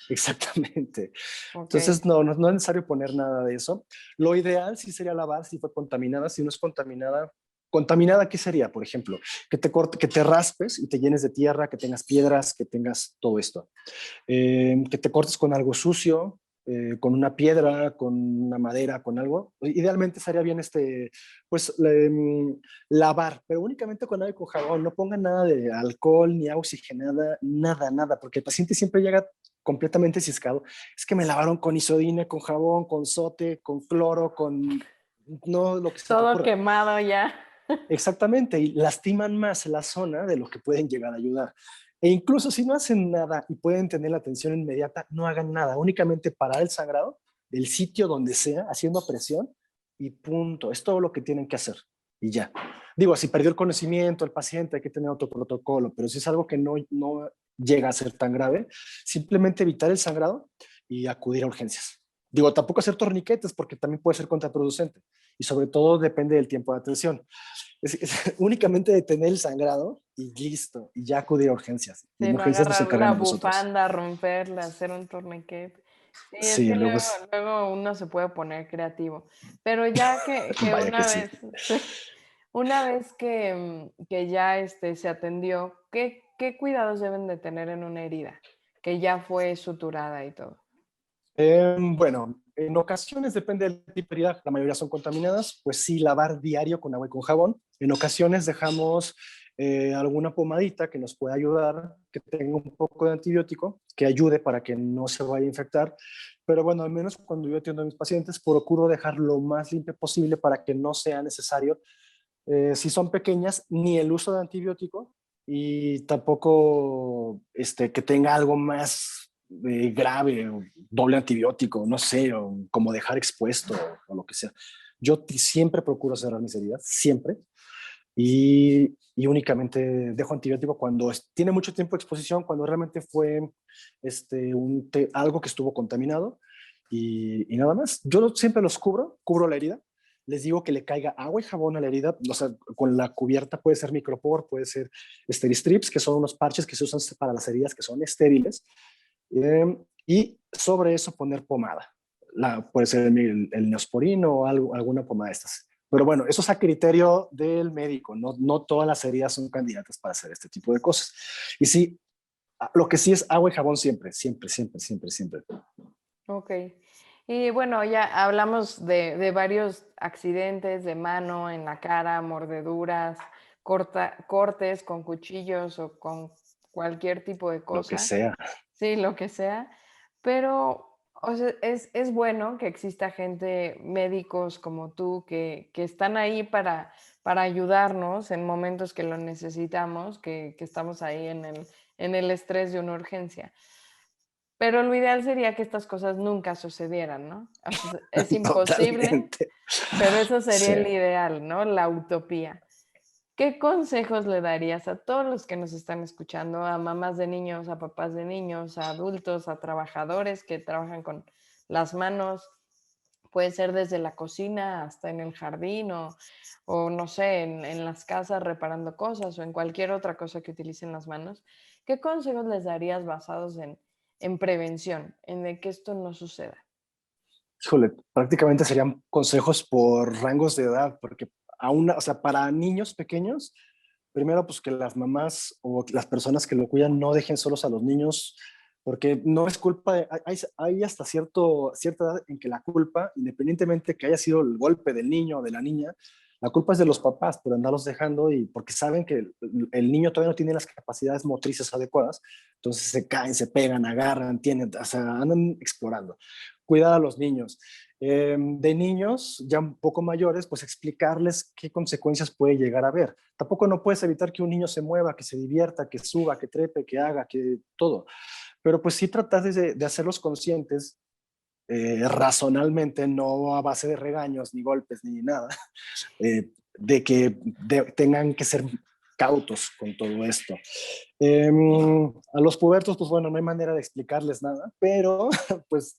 Exactamente. Okey. Entonces, no es necesario poner nada de eso. Lo ideal sí sería lavar si fue contaminada, si no es contaminada. ¿Contaminada qué sería, por ejemplo? Que te raspes y te llenes de tierra, que tengas piedras, que tengas todo esto. Que te cortes con algo sucio, con una piedra, con una madera, con algo. Idealmente sería bien pues lavar, pero únicamente con agua y con jabón. No pongan nada de alcohol ni agua oxigenada, nada, nada, porque el paciente siempre llega completamente ciscado. Es que me lavaron con isodine, con jabón, con sote, con cloro, con no lo que se te Todo ocurra. quemado ya. Exactamente, y lastiman más la zona de lo que pueden llegar a ayudar. E incluso si no hacen nada y pueden tener la atención inmediata, no hagan nada, únicamente parar el sangrado del sitio donde sea, haciendo presión y punto. Es todo lo que tienen que hacer y ya. Digo, si perdió el conocimiento el paciente, hay que tener otro protocolo, pero si es algo que no llega a ser tan grave, simplemente evitar el sangrado y acudir a urgencias. Digo, tampoco hacer torniquetes porque también puede ser contraproducente y sobre todo depende del tiempo de atención. Únicamente detener el sangrado y listo, y ya acudir a urgencias. Y Sí, en no urgencias nos agarrar la encargamos nosotros. bufanda, romperla, hacer un torniquete. Sí, es Sí, que luego luego uno se puede poner creativo. Pero ya que vaya que una sí. vez sí, una vez que ya, se atendió, ¿qué cuidados deben de tener en una herida? Que ya fue suturada y todo. Bueno, en ocasiones depende del tipo de herida, la mayoría son contaminadas, pues sí, lavar diario con agua y con jabón. En ocasiones dejamos alguna pomadita que nos pueda ayudar, que tenga un poco de antibiótico, que ayude para que no se vaya a infectar. Pero bueno, al menos cuando yo atiendo a mis pacientes, procuro dejar lo más limpio posible para que no sea necesario, si son pequeñas, ni el uso de antibiótico y tampoco que tenga algo más grave, o doble antibiótico, no sé, o como dejar expuesto o lo que sea. Yo siempre procuro cerrar mis heridas, siempre, y únicamente dejo antibiótico cuando tiene mucho tiempo de exposición, cuando realmente fue algo que estuvo contaminado y nada más. Yo siempre los cubro la herida, les digo que le caiga agua y jabón a la herida, o sea, con la cubierta puede ser micropor, puede ser Steri-Strips, que son unos parches que se usan para las heridas que son estériles, y sobre eso poner pomada. Puede ser el neosporino o alguna pomada de estas. Pero bueno, eso es a criterio del médico, no todas las heridas son candidatas para hacer este tipo de cosas. Y sí, lo que sí es agua y jabón siempre, siempre, siempre, siempre, siempre. Okey. Y bueno, ya hablamos de varios accidentes de mano en la cara, mordeduras, cortes con cuchillos o con cualquier tipo de Lo que cosa, sea. sí, lo que sea, pero, o sea, es bueno que exista gente, médicos como tú, que están ahí para ayudarnos en momentos que lo necesitamos, que estamos ahí en el estrés de una urgencia. Pero lo ideal sería que estas cosas nunca sucedieran, ¿no? O sea, es imposible, Totalmente. pero eso sería Sí. el ideal, ¿no? La utopía. ¿Qué consejos le darías a todos los que nos están escuchando, a mamás de niños, a papás de niños, a adultos, a trabajadores que trabajan con las manos? Puede ser desde la cocina hasta en el jardín o no sé, en las casas reparando cosas o en cualquier otra cosa que utilicen las manos. ¿Qué consejos les darías basados en prevención, en de que esto no suceda? Híjole, prácticamente serían consejos por rangos de edad, porque o sea, para niños pequeños, primero, pues que las mamás o las personas que lo cuidan no dejen solos a los niños, porque no es culpa hay hasta cierta edad en que la culpa, independientemente que haya sido el golpe del niño o de la niña, la culpa es de los papás por andarlos dejando y porque saben que el niño todavía no tiene las capacidades motrices adecuadas, entonces se caen, se pegan, agarran, o sea, andan explorando. Cuidar a los niños. De niños ya un poco mayores, pues explicarles qué consecuencias puede llegar a haber. Tampoco no puedes evitar que un niño se mueva, que se divierta, que suba, que trepe, que haga, que todo. Pero pues sí tratar de hacerlos conscientes razonalmente, no a base de regaños, ni golpes, ni nada, tengan que ser cautos con todo esto. A los pubertos, pues bueno, no hay manera de explicarles nada, pero pues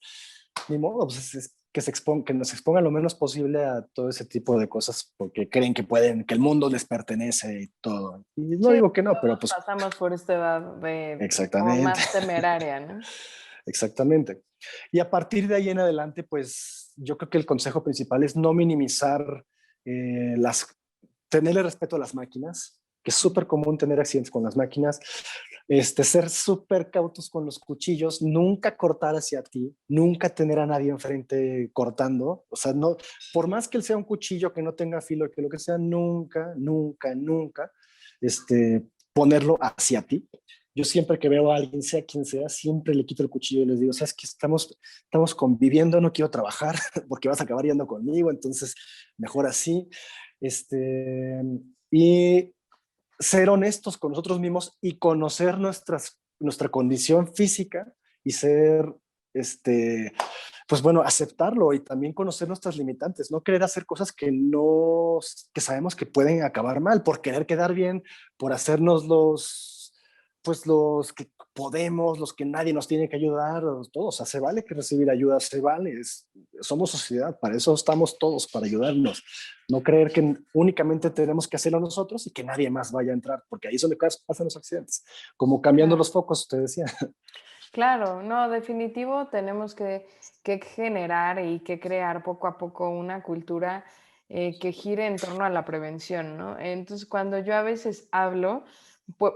ni modo, pues es que nos expongan lo menos posible a todo ese tipo de cosas porque creen que pueden, que el mundo les pertenece y todo. Y no Sí, digo que no, pero todos pues pasamos por esta edad de como exactamente, más temeraria, ¿no? exactamente. Y a partir de ahí en adelante, pues yo creo que el consejo principal es no minimizar las tenerle respeto a las máquinas, que es súper común tener accidentes con las máquinas, ser súper cautos con los cuchillos, nunca cortar hacia ti, nunca tener a nadie enfrente cortando, o sea, no, por más que él sea un cuchillo que no tenga filo, que lo que sea, nunca, nunca, nunca, ponerlo hacia ti. Yo siempre que veo a alguien, sea quien sea, siempre le quito el cuchillo y les digo, sabes que estamos conviviendo, no quiero trabajar porque vas a acabar yendo conmigo, entonces mejor así. Este, y ser honestos con nosotros mismos y conocer nuestra condición física y ser, pues bueno, aceptarlo y también conocer nuestras limitantes, no querer hacer cosas que sabemos que pueden acabar mal, por querer quedar bien, por hacernos los que podemos, los que nadie nos tiene que ayudar, todos, o sea, se vale que recibir ayuda, se vale, somos sociedad, para eso estamos todos, para ayudarnos, no creer que únicamente tenemos que hacerlo nosotros y que nadie más vaya a entrar, porque ahí es donde pasan los accidentes, como cambiando Claro. los focos, te decía. Claro, no, definitivo tenemos que generar y que crear poco a poco una cultura que gire en torno a la prevención, ¿no? Entonces, cuando yo a veces hablo,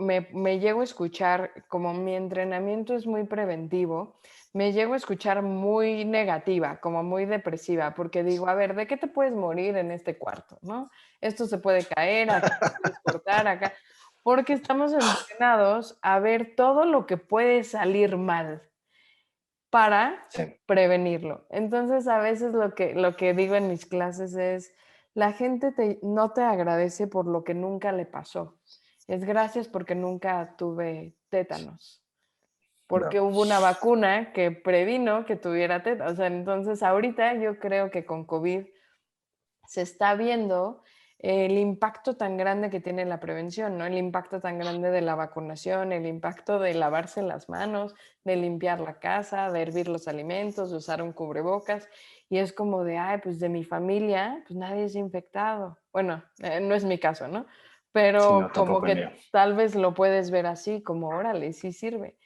me llego a escuchar, como mi entrenamiento es muy preventivo, me llego a escuchar muy negativa, como muy depresiva, porque digo, a ver, ¿de qué te puedes morir en este cuarto, no? Esto se puede caer, aquí te puedes cortar, acá. Porque estamos entrenados a ver todo lo que puede salir mal para Sí, prevenirlo. Entonces, a veces lo que digo en mis clases es, la gente no te agradece por lo que nunca le pasó. Es gracias porque nunca tuve tétanos, porque no. hubo una vacuna que previno que tuviera tétanos. O sea, entonces ahorita yo creo que con COVID se está viendo el impacto tan grande que tiene la prevención, ¿no? El impacto tan grande de la vacunación, el impacto de lavarse las manos, de limpiar la casa, de hervir los alimentos, de usar un cubrebocas. Y es como de, ay, pues de mi familia, pues nadie es infectado. Bueno, no es mi caso, ¿no? Sí, Pero no, como tampoco el mío. que tal vez lo puedes ver así, como, órale, sí sirve.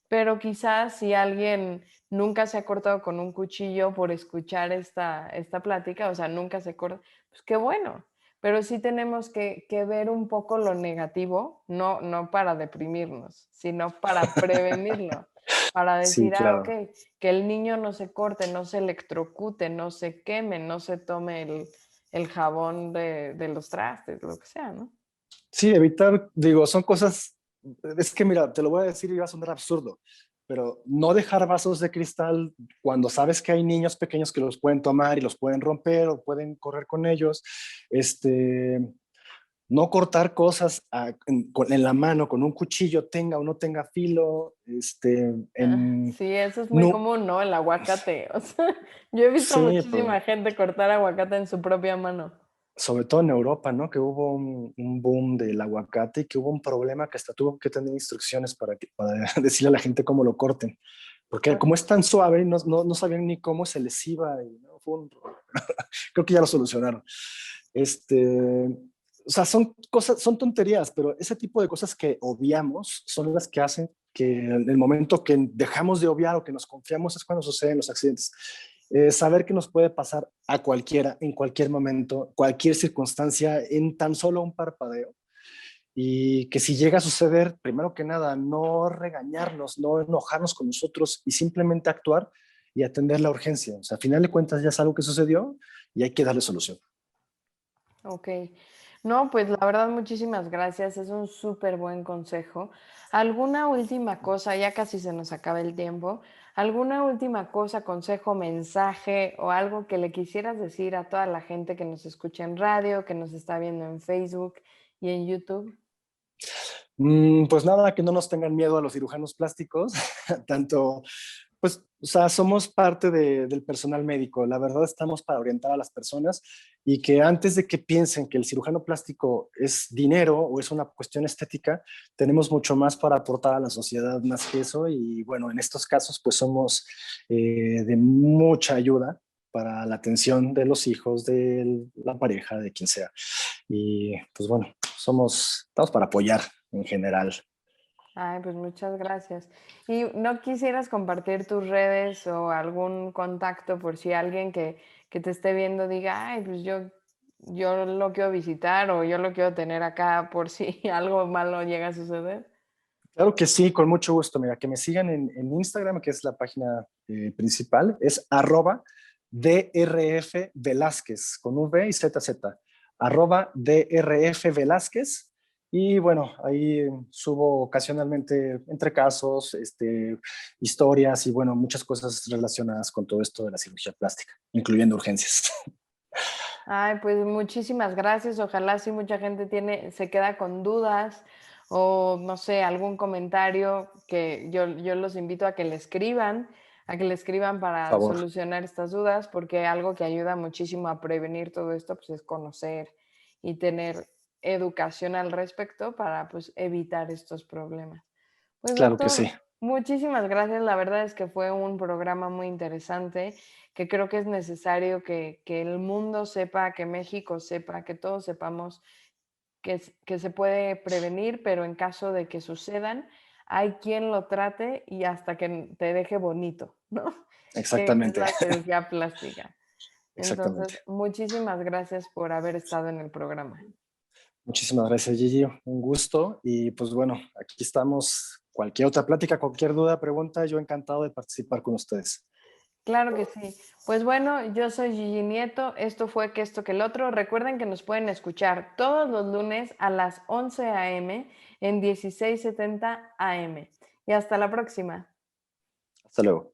Pero quizás si alguien nunca se ha cortado con un cuchillo por escuchar esta plática, o sea, nunca se corta, pues qué bueno. Pero sí tenemos que ver un poco lo negativo, no para deprimirnos, sino para prevenirlo, para Sí, decir, ah, claro. ok, que el niño no se corte, no se electrocute, no se queme, no se tome el jabón de los trastes, lo que sea, ¿no? Sí, evitar, digo, son cosas, es que mira, te lo voy a decir y va a sonar absurdo, pero no dejar vasos de cristal cuando sabes que hay niños pequeños que los pueden tomar y los pueden romper o pueden correr con ellos, este, no cortar cosas en la mano con un cuchillo, tenga o no tenga filo, Sí, eso es muy no, común, ¿no? El aguacate. O sea, yo he visto sí, pues, muchísima gente cortar aguacate en su propia mano. sobre todo en Europa, ¿no? Que hubo un boom del aguacate y que hubo un problema que hasta tuvo que tener instrucciones para decirle a la gente cómo lo corten. Porque como es tan suave, no sabían ni cómo se les iba. Y, ¿no? Creo que ya lo solucionaron. O sea, son cosas, son tonterías, pero ese tipo de cosas que obviamos son las que hacen que en el momento que dejamos de obviar o que nos confiamos es cuando suceden los accidentes. Saber que nos puede pasar a cualquiera, en cualquier momento, cualquier circunstancia, en tan solo un parpadeo. Y que si llega a suceder, primero que nada, no regañarnos, no enojarnos con nosotros y simplemente actuar y atender la urgencia. O sea, a final de cuentas ya es algo que sucedió y hay que darle solución. Ok. No, pues la verdad, muchísimas gracias. Es un súper buen consejo. ¿Alguna última cosa? Ya casi se nos acaba el tiempo. ¿Alguna última cosa, consejo, mensaje o algo que le quisieras decir a toda la gente que nos escucha en radio, que nos está viendo en Facebook y en YouTube? Pues nada, que no nos tengan miedo a los cirujanos plásticos, tanto, pues, o sea, somos parte del personal médico, la verdad estamos para orientar a las personas y que antes de que piensen que el cirujano plástico es dinero o es una cuestión estética, tenemos mucho más para aportar a la sociedad más que eso y bueno, en estos casos pues somos de mucha ayuda para la atención de los hijos, de la pareja, de quien sea. Y pues bueno, estamos para apoyar en general. Ay, pues muchas gracias. ¿Y no quisieras compartir tus redes o algún contacto por si alguien que te esté viendo diga, ay, pues yo lo quiero visitar o yo lo quiero tener acá por si algo malo llega a suceder? Claro que sí, con mucho gusto. Mira, que me sigan en Instagram, que es la página principal, es @DRF Velázquez, con V y ZZ, @DRF Velázquez. Y bueno, ahí subo ocasionalmente entre casos, historias y bueno, muchas cosas relacionadas con todo esto de la cirugía plástica, incluyendo urgencias. Ay, pues muchísimas gracias. Ojalá si mucha gente se queda con dudas o no sé, algún comentario que yo los invito a que le escriban Por para favor, solucionar estas dudas, porque algo que ayuda muchísimo a prevenir todo esto, pues es conocer y tener educación al respecto para pues evitar estos problemas. Pues claro que sí. doctor, muchísimas gracias. La verdad es que fue un programa muy interesante, que creo que es necesario que el mundo sepa, que México sepa, que todos sepamos que se puede prevenir, pero en caso de que sucedan, hay quien lo trate y hasta que te deje bonito, ¿no? Que es Exactamente, la cirugía plástica. Entonces, exactamente. muchísimas gracias por haber estado en el programa. Muchísimas gracias, Gigi. Un gusto. Y pues bueno, aquí estamos. Cualquier otra plática, cualquier duda, pregunta, yo encantado de participar con ustedes. Claro que sí. Pues bueno, yo soy Gigi Nieto. Esto fue Que esto que el otro. Recuerden que nos pueden escuchar todos los lunes a las 11 a.m. en 1670 AM. Y hasta la próxima. Hasta luego.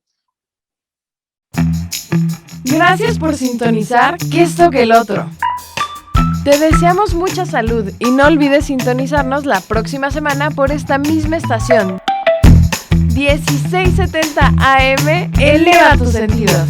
Gracias por sintonizar Que esto que el otro. Te deseamos mucha salud y no olvides sintonizarnos la próxima semana por esta misma estación. 1670 AM, eleva tus sentidos.